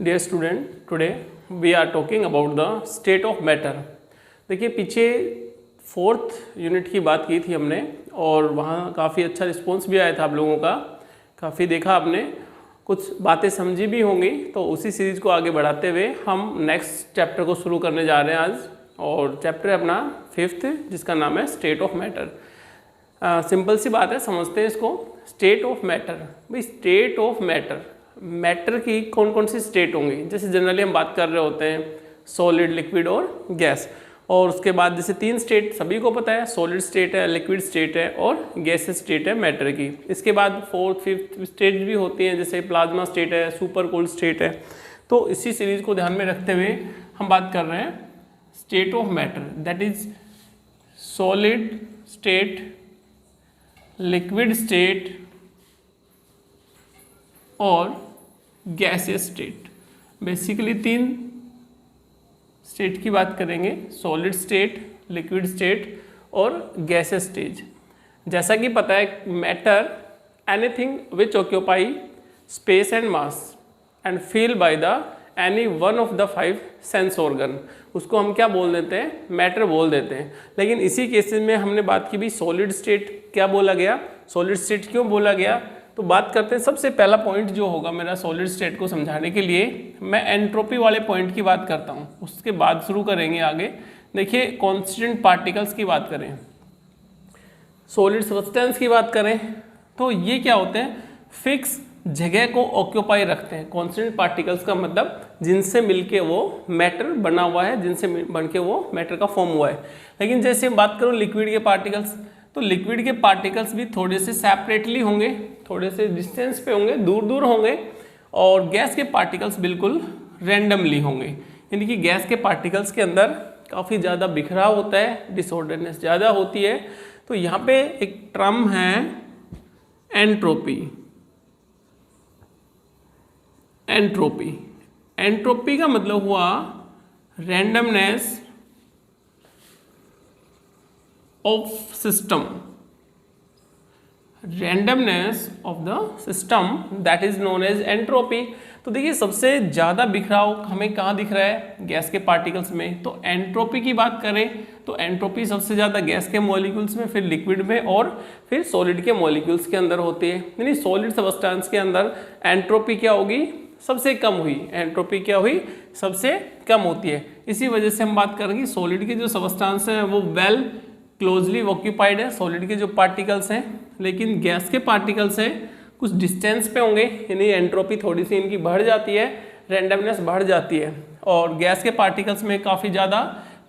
Dear student, today we are talking about the state of matter. देखिए, पीछे 4th unit की बात की थी हमने और वहाँ काफ़ी अच्छा रिस्पॉन्स भी आया था आप लोगों का। काफ़ी देखा आपने, कुछ बातें समझी भी होंगी। तो उसी सीरीज़ को आगे बढ़ाते हुए हम नेक्स्ट चैप्टर को शुरू करने जा रहे हैं आज। और चैप्टर है अपना 5th, जिसका नाम है स्टेट ऑफ मैटर। सिंपल सी बात है, समझते हैं इसको। स्टेट ऑफ मैटर, भाई स्टेट ऑफ मैटर, मैटर की कौन कौन सी स्टेट होंगी। जैसे जनरली हम बात कर रहे होते हैं सॉलिड, लिक्विड और गैस। और उसके बाद जैसे 3 स्टेट सभी को पता है, सॉलिड स्टेट है, लिक्विड स्टेट है और गैस स्टेट है मैटर की। इसके बाद 4th 5th स्टेट भी होती हैं, जैसे प्लाज्मा स्टेट है, सुपर कोल्ड स्टेट है। तो इसी सीरीज को ध्यान में रखते हुए हम बात कर रहे हैं state of matter, that is solid state, liquid state और गैसियस स्टेट। बेसिकली 3 स्टेट की बात करेंगे, सॉलिड स्टेट, लिक्विड स्टेट और गैसियस स्टेट। जैसा कि पता है, matter anything which occupy space and mass and feel by the any one of the 5 sense organ, उसको हम क्या बोल देते हैं, मैटर बोल देते हैं। लेकिन इसी केसेस में हमने बात की भी सॉलिड स्टेट क्या बोला गया, सॉलिड स्टेट क्यों बोला गया। तो बात करते हैं, सबसे पहला पॉइंट जो होगा मेरा सॉलिड स्टेट को समझाने के लिए, मैं एंट्रोपी वाले पॉइंट की बात करता हूँ, उसके बाद शुरू करेंगे आगे। देखिए, कांस्टेंट पार्टिकल्स की बात करें, सॉलिड सब्सटेंस की बात करें, तो ये क्या होते हैं, फिक्स जगह को ऑक्यूपाई रखते हैं। कांस्टेंट पार्टिकल्स का मतलब जिनसे मिलके वो मैटर बना हुआ है, जिनसे बनके वो मैटर का फॉर्म हुआ है। लेकिन जैसे हम बात करूँ लिक्विड के पार्टिकल्स, तो लिक्विड के पार्टिकल्स भी थोड़े से सेपरेटली होंगे, थोड़े से डिस्टेंस पे होंगे, दूर दूर होंगे। और गैस के पार्टिकल्स बिल्कुल रैंडमली होंगे, यानी कि गैस के पार्टिकल्स के अंदर काफ़ी ज़्यादा बिखराव होता है, डिसऑर्डरनेस ज़्यादा होती है। तो यहाँ पे एक टर्म है एंट्रोपी। एंट्रोपी, एंट्रोपी का मतलब हुआ randomness of system, randomness of the system, that is known as entropy. तो देखिए, सबसे ज़्यादा बिखराव हमें कहाँ दिख रहा है, गैस के पार्टिकल्स में। तो एंट्रोपी की बात करें तो एंट्रोपी सबसे ज़्यादा गैस के मॉलिक्यूल्स में, फिर लिक्विड में और फिर सॉलिड के मॉलिक्यूल्स के अंदर होती है। यानी सॉलिड सब्सटेंस के अंदर एंट्रोपी क्या होगी, सबसे कम हुई। एंट्रोपी क्या हुई, सबसे कम होती है। इसी वजह से हम बात करेंगे सॉलिड के जो सब्सटेंस हैं वो वेल क्लोजली ऑक्यूपाइड है, सॉलिड के जो पार्टिकल्स हैं। लेकिन गैस के पार्टिकल्स हैं कुछ डिस्टेंस पे होंगे, यानी एंट्रोपी थोड़ी सी इनकी बढ़ जाती है, रैंडमनेस बढ़ जाती है। और गैस के पार्टिकल्स में काफ़ी ज़्यादा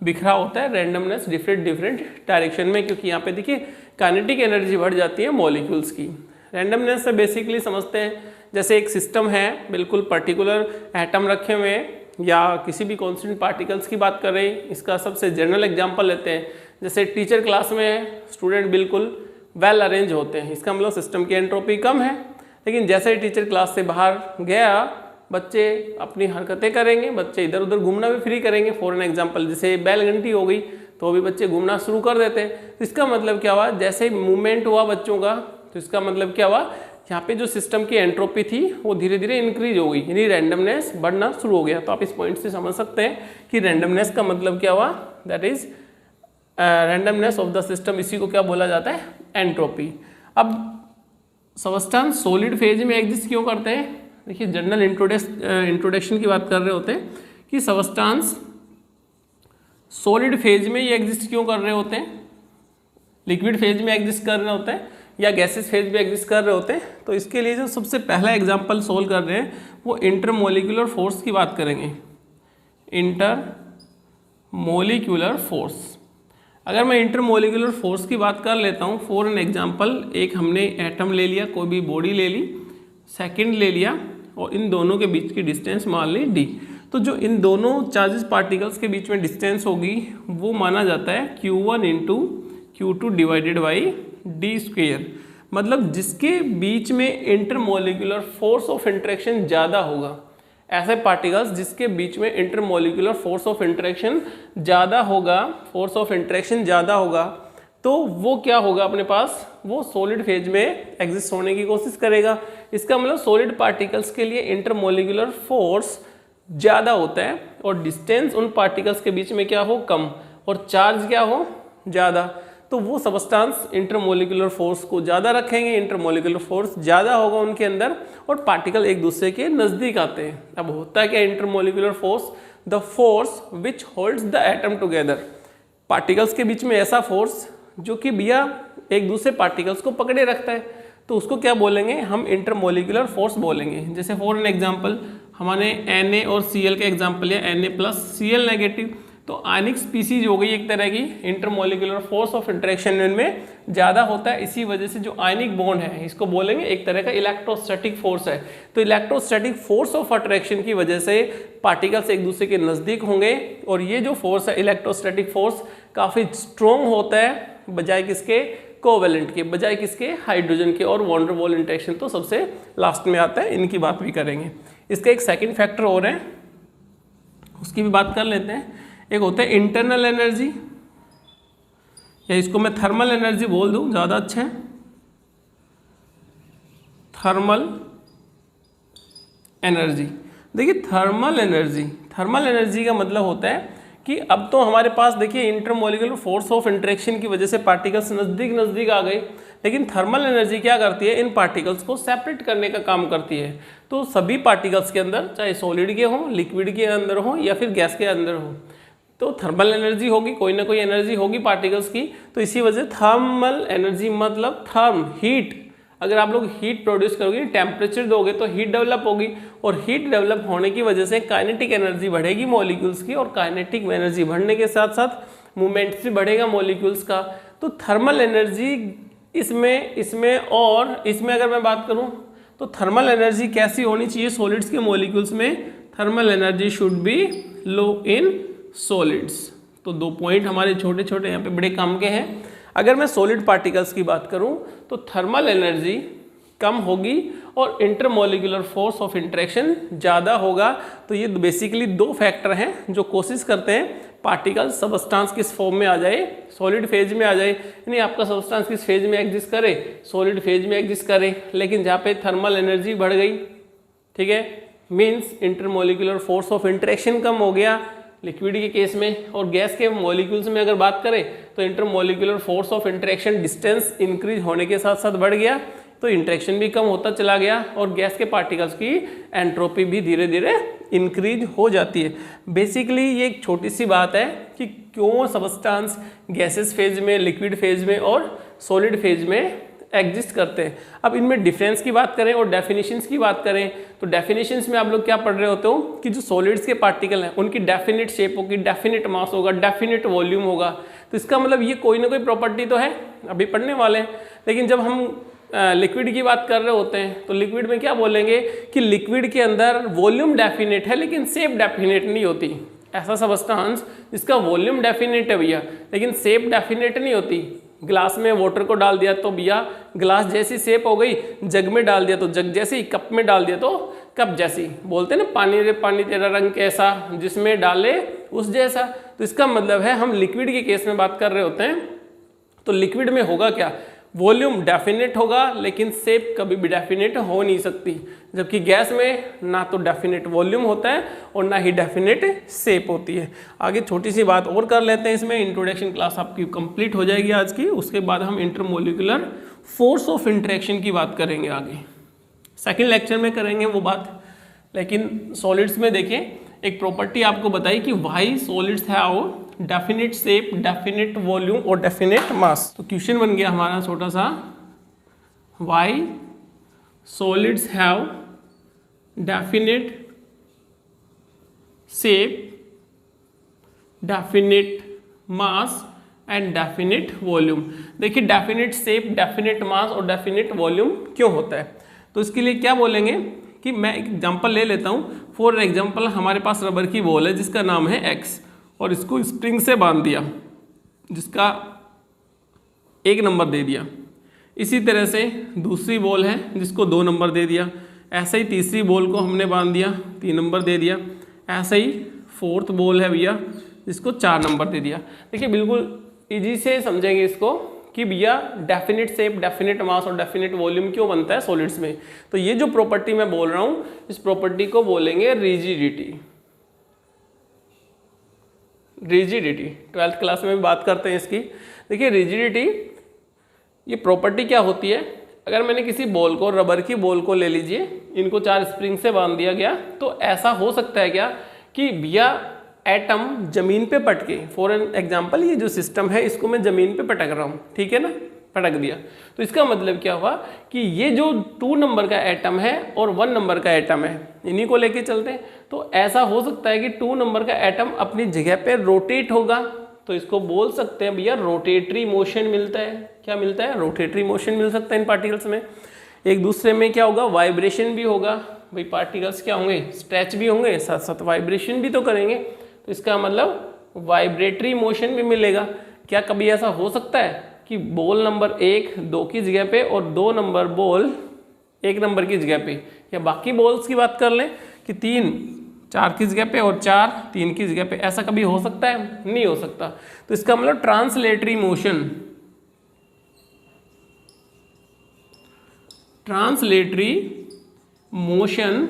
बिखराव होता है, रैंडमनेस डिफरेंट डायरेक्शन में, क्योंकि यहाँ पे देखिए काइनेटिक एनर्जी बढ़ जाती है मॉलिक्यूल्स की। रैंडमनेस से बेसिकली समझते हैं, जैसे एक सिस्टम है, बिल्कुल पर्टिकुलर एटम रखे हुए हैं, या किसी भी कॉन्स्टेंट पार्टिकल्स की बात कर रहे हैं। इसका सबसे जनरल एग्जांपल लेते हैं, जैसे टीचर क्लास में स्टूडेंट बिल्कुल वेल अरेंज होते हैं, इसका मतलब सिस्टम की एंट्रोपी कम है। लेकिन जैसे ही टीचर क्लास से बाहर गया, बच्चे अपनी हरकतें करेंगे, बच्चे इधर उधर घूमना भी फ्री करेंगे। फॉर एन एग्जांपल, जैसे बैल घंटी हो गई तो भी बच्चे घूमना शुरू कर देते हैं। तो इसका मतलब क्या हुआ, जैसे ही मूवमेंट हुआ बच्चों का, तो इसका मतलब क्या हुआ, यहाँ पे जो सिस्टम की एंट्रोपी थी वो धीरे धीरे इंक्रीज हो गई, यानी रैंडमनेस बढ़ना शुरू हो गया। तो आप इस पॉइंट से समझ सकते हैं कि रैंडमनेस का मतलब क्या हुआ, that is randomness of the system. इसी को क्या बोला जाता है, एंट्रोपी। अब सब्सटेंस सॉलिड फेज में एग्जिस्ट क्यों करते हैं। देखिए, जनरल इंट्रोडक्शन की बात कर रहे होते हैं कि सब्सटेंस सॉलिड फेज में ये एग्जिस्ट क्यों कर रहे होते हैं, लिक्विड फेज में एग्जिस्ट कर रहे होते हैं या गैसेस फेज में एग्जिस्ट कर रहे होते हैं। तो इसके लिए जो सबसे पहला एग्जांपल सोल्व कर रहे हैं वो इंटरमोलिकुलर फोर्स की बात करेंगे। इंटरमोलिकुलर फोर्स, अगर मैं इंटरमोलिकुलर फोर्स की बात कर लेता हूँ, फॉर एन एग्जांपल, एक हमने एटम ले लिया, कोई भी बॉडी ले ली, सेकंड ले लिया, और इन दोनों के बीच की डिस्टेंस मान ली d। तो जो इन दोनों चार्जेस पार्टिकल्स के बीच में डिस्टेंस होगी वो माना जाता है q1 into q2 divided by d square. मतलब जिसके बीच में इंटरमोलिकुलर फोर्स ऑफ इंटरेक्शन ज़्यादा होगा, ऐसे पार्टिकल्स जिसके बीच में इंटरमोलिकुलर फोर्स ऑफ इंटरेक्शन ज़्यादा होगा, फोर्स ऑफ इंटरेक्शन ज़्यादा होगा, तो वो क्या होगा अपने पास, वो सॉलिड फेज में एग्जिस्ट होने की कोशिश करेगा। इसका मतलब सॉलिड पार्टिकल्स के लिए इंटरमोलिकुलर फोर्स ज़्यादा होता है और डिस्टेंस उन पार्टिकल्स के बीच में क्या हो, कम, और चार्ज क्या हो, ज़्यादा, तो वो सबस्टांस इंटरमोलिकुलर फोर्स को ज़्यादा रखेंगे, इंटरमोलिकुलर फोर्स ज़्यादा होगा उनके अंदर और पार्टिकल एक दूसरे के नज़दीक आते हैं। अब होता है क्या intermolecular force, the force which holds the atom together, particles के बीच में ऐसा फोर्स जो कि भैया एक दूसरे पार्टिकल्स को पकड़े रखता है, तो उसको क्या बोलेंगे हम, इंटरमोलिकुलर फोर्स बोलेंगे। जैसे फॉर एन एग्जांपल हमने Na और Cl का एग्जांपल लिया, Na+Cl नेगेटिव, तो आयनिक स्पीसीज हो गई एक तरह की, इंटरमोलिकुलर फोर्स ऑफ इंटरेक्शन इनमें ज़्यादा होता है, इसी वजह से जो आयनिक बॉन्ड है इसको बोलेंगे एक तरह का इलेक्ट्रोस्टैटिक फोर्स है। तो इलेक्ट्रोस्टैटिक फोर्स ऑफ अट्रैक्शन की वजह से पार्टिकल्स एक दूसरे के नज़दीक होंगे और ये जो फोर्स है इलेक्ट्रोस्टैटिक फोर्स काफ़ी स्ट्रॉन्ग होता है बजाय किसके, कोवेलेंट के, बजाय किसके, हाइड्रोजन के, और वॉन डेर वाल इंटरेक्शन तो सबसे लास्ट में आता है, इनकी बात भी करेंगे। इसका एक सेकंड फैक्टर और है, उसकी भी बात कर लेते हैं। एक होता है इंटरनल एनर्जी, या इसको मैं थर्मल एनर्जी बोल दूं ज़्यादा अच्छा है, थर्मल एनर्जी। देखिए थर्मल एनर्जी का मतलब होता है कि अब तो हमारे पास देखिए इंटरमोलिकुलर फोर्स ऑफ इंटरेक्शन की वजह से पार्टिकल्स नज़दीक आ गए, लेकिन थर्मल एनर्जी क्या करती है, इन पार्टिकल्स को सेपरेट करने का काम करती है। तो सभी पार्टिकल्स के अंदर, चाहे सॉलिड के हों, लिक्विड के अंदर हों या फिर गैस के अंदर हों, तो थर्मल एनर्जी होगी, कोई ना कोई एनर्जी होगी पार्टिकल्स की। तो इसी वजह थर्मल एनर्जी मतलब थर्म, हीट, अगर आप लोग हीट प्रोड्यूस करोगे, टेम्परेचर दोगे तो हीट डेवलप होगी, और हीट डेवलप होने की वजह से काइनेटिक एनर्जी बढ़ेगी मॉलिक्यूल्स की, और काइनेटिक एनर्जी बढ़ने के साथ साथ मूवमेंट भी बढ़ेगा मॉलिक्यूल्स का। तो थर्मल एनर्जी इसमें और इसमें अगर मैं बात करूं तो थर्मल एनर्जी कैसी होनी चाहिए सॉलिड्स के मॉलिक्यूल्स में, thermal energy should be low in solids. तो 2 पॉइंट हमारे छोटे छोटे यहाँ पे बड़े काम के हैं। अगर मैं सॉलिड पार्टिकल्स की बात करूं तो थर्मल एनर्जी कम होगी और इंटरमोलिकुलर फोर्स ऑफ इंटरेक्शन ज़्यादा होगा। तो ये बेसिकली 2 फैक्टर हैं जो कोशिश करते हैं पार्टिकल सबस्टांस किस फॉर्म में आ जाए, सॉलिड फेज में आ जाए, यानी आपका सबस्टांस किस फेज में एग्जिस्ट करे, सॉलिड फेज में एग्जिस्ट करे। लेकिन जहाँ पे थर्मल एनर्जी बढ़ गई, ठीक है, means intermolecular force of interaction कम हो गया लिक्विड के केस में, और गैस के मॉलिक्यूल्स में अगर बात करें तो intermolecular force of interaction distance increase होने के साथ साथ बढ़ गया, तो इंटरेक्शन भी कम होता चला गया और गैस के पार्टिकल्स की एंट्रोपी भी धीरे धीरे इंक्रीज हो जाती है। बेसिकली ये एक छोटी सी बात है कि क्यों सबस्टांस गैसेस फेज में, लिक्विड फेज में और सॉलिड फेज में एग्जिस्ट करते हैं। अब इनमें डिफरेंस की बात करें और डेफिनेशंस की बात करें तो डेफिनेशंस में आप लोग क्या पढ़ रहे होते हो कि जो सॉलिड्स के पार्टिकल हैं उनकी डेफिनेट शेप होगी, डेफिनेट मास होगा, डेफिनेट वॉल्यूम होगा। तो इसका मतलब ये कोई ना कोई प्रॉपर्टी तो है, अभी पढ़ने वाले हैं। लेकिन जब हम लिक्विड की बात कर रहे होते हैं तो लिक्विड में क्या बोलेंगे कि लिक्विड के अंदर वॉल्यूम डेफिनेट है लेकिन शेप डेफिनेट नहीं होती। ऐसा सबस्टांस जिसका वॉल्यूम डेफिनेट है भैया लेकिन शेप डेफिनेट नहीं होती। ग्लास में वाटर को डाल दिया तो भैया ग्लास जैसी शेप हो गई, जग में डाल दिया तो जग जैसी, कप में डाल दिया तो कप जैसी। बोलते हैं ना पानी रे पानी तेरा रंग कैसा, जिसमें डाले उस जैसा। तो इसका मतलब है हम लिक्विड के केस में बात कर रहे होते हैं तो लिक्विड में होगा क्या, वॉल्यूम डेफिनेट होगा लेकिन शेप कभी भी डेफिनेट हो नहीं सकती, जबकि गैस में ना तो डेफिनेट वॉल्यूम होता है और ना ही डेफिनेट शेप होती है। आगे छोटी सी बात और कर लेते हैं, इसमें इंट्रोडक्शन क्लास आपकी कंप्लीट हो जाएगी आज की। उसके बाद हम इंटरमोलिकुलर फोर्स ऑफ इंटरेक्शन की बात करेंगे, आगे सेकेंड लेक्चर में करेंगे वो बात। लेकिन सॉलिड्स में देखें एक प्रॉपर्टी आपको बताई कि why solids have definite shape, definite volume और डेफिनेट मास। तो क्वेश्चन बन गया हमारा छोटा सा, why solids have definite shape, definite mass and definite volume. देखिए डेफिनेट शेप, डेफिनेट मास और डेफिनेट वॉल्यूम क्यों होता है, तो इसके लिए क्या बोलेंगे कि मैं एक एग्जांपल ले लेता हूँ। फॉर एग्जांपल हमारे पास रबर की बॉल है जिसका नाम है एक्स और इसको स्प्रिंग से बांध दिया जिसका 1 नंबर दे दिया। इसी तरह से दूसरी बॉल है जिसको 2 नंबर दे दिया। ऐसे ही तीसरी बॉल को हमने बांध दिया, 3 नंबर दे दिया। ऐसे ही 4th बॉल है भैया जिसको 4 नंबर दे दिया। देखिए बिल्कुल ईजी से समझेंगे इसको कि भैया डेफिनेट शेप, डेफिनेट मास और डेफिनेट वॉल्यूम क्यों बनता है सॉलिड्स में। तो ये जो प्रॉपर्टी मैं बोल रहा हूँ इस प्रॉपर्टी को बोलेंगे रिजिडिटी। रिजिडिटी 12th क्लास में भी बात करते हैं इसकी। देखिए रिजिडिटी ये प्रॉपर्टी क्या होती है, अगर मैंने किसी बॉल को, रबर की बॉल को ले लीजिए, इनको 4 स्प्रिंग से बांध दिया गया, तो ऐसा हो सकता है क्या कि भैया एटम जमीन पे पटके, फॉर एन एग्जाम्पल ये जो सिस्टम है इसको मैं जमीन पे पटक रहा हूँ, ठीक है ना, पटक दिया, तो इसका मतलब क्या हुआ कि ये जो 2 नंबर का एटम है और 1 नंबर का एटम है, इन्हीं को लेके चलते हैं, तो ऐसा हो सकता है कि 2 नंबर का एटम अपनी जगह पे रोटेट होगा, तो इसको बोल सकते हैं भैया रोटेटरी मोशन मिलता है। क्या मिलता है? रोटेटरी मोशन मिल सकता है इन पार्टिकल्स में। एक दूसरे में क्या होगा? वाइब्रेशन भी होगा, भाई पार्टिकल्स क्या होंगे? स्ट्रेच भी होंगे, साथ साथ वाइब्रेशन भी तो करेंगे, तो इसका मतलब वाइब्रेटरी मोशन भी मिलेगा। क्या कभी ऐसा हो सकता है कि बॉल नंबर 1 2 की जगह पे और 2 नंबर बॉल 1 नंबर की जगह पे, या बाकी बॉल्स की बात कर लें कि 3 4 की जगह पे और 4 3 की जगह पे, ऐसा कभी हो सकता है? नहीं हो सकता। तो इसका मतलब translatory motion, translatory motion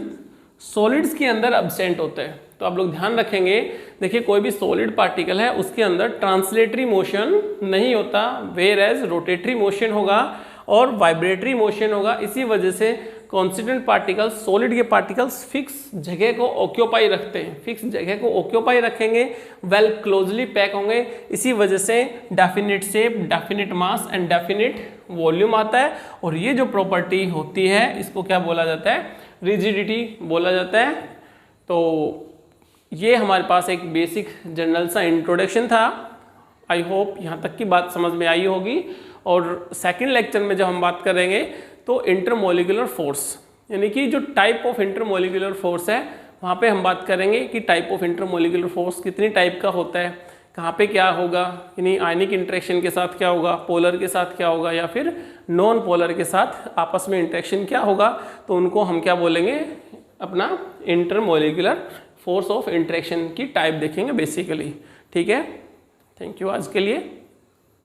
solids के अंदर एब्सेंट होता है। तो आप लोग ध्यान रखेंगे, देखिए कोई भी सॉलिड पार्टिकल है उसके अंदर ट्रांसलेटरी मोशन नहीं होता, वेयर एज रोटेटरी मोशन होगा और वाइब्रेटरी मोशन होगा। इसी वजह से कॉन्स्टिट्यूएंट पार्टिकल्स, सॉलिड के पार्टिकल्स फिक्स जगह को ऑक्यूपाई रखते हैं, फिक्स जगह को ऑक्यूपाई रखेंगे, वेल क्लोजली पैक होंगे। इसी वजह से definite shape, definite mass and definite volume आता है। और ये जो प्रॉपर्टी होती है इसको क्या बोला जाता है? रिजिडिटी बोला जाता है। तो ये हमारे पास एक बेसिक जनरल सा इंट्रोडक्शन था। आई होप यहाँ तक की बात समझ में आई होगी। और सेकंड लेक्चर में जब हम बात करेंगे तो इंटरमोलिकुलर फोर्स, यानी कि जो टाइप ऑफ इंटरमोलिकुलर फोर्स है वहाँ पे हम बात करेंगे कि टाइप ऑफ इंटरमोलिकुलर फोर्स कितनी टाइप का होता है, कहाँ पे क्या होगा, यानी आयनिक इंटरेक्शन के साथ क्या होगा, पोलर के साथ क्या होगा, या फिर नॉन पोलर के साथ आपस में इंटरेक्शन क्या होगा, तो उनको हम क्या बोलेंगे? अपना इंटरमोलिकुलर फोर्स ऑफ इंटरेक्शन की टाइप देखेंगे बेसिकली। ठीक है, थैंक यू आज के लिए।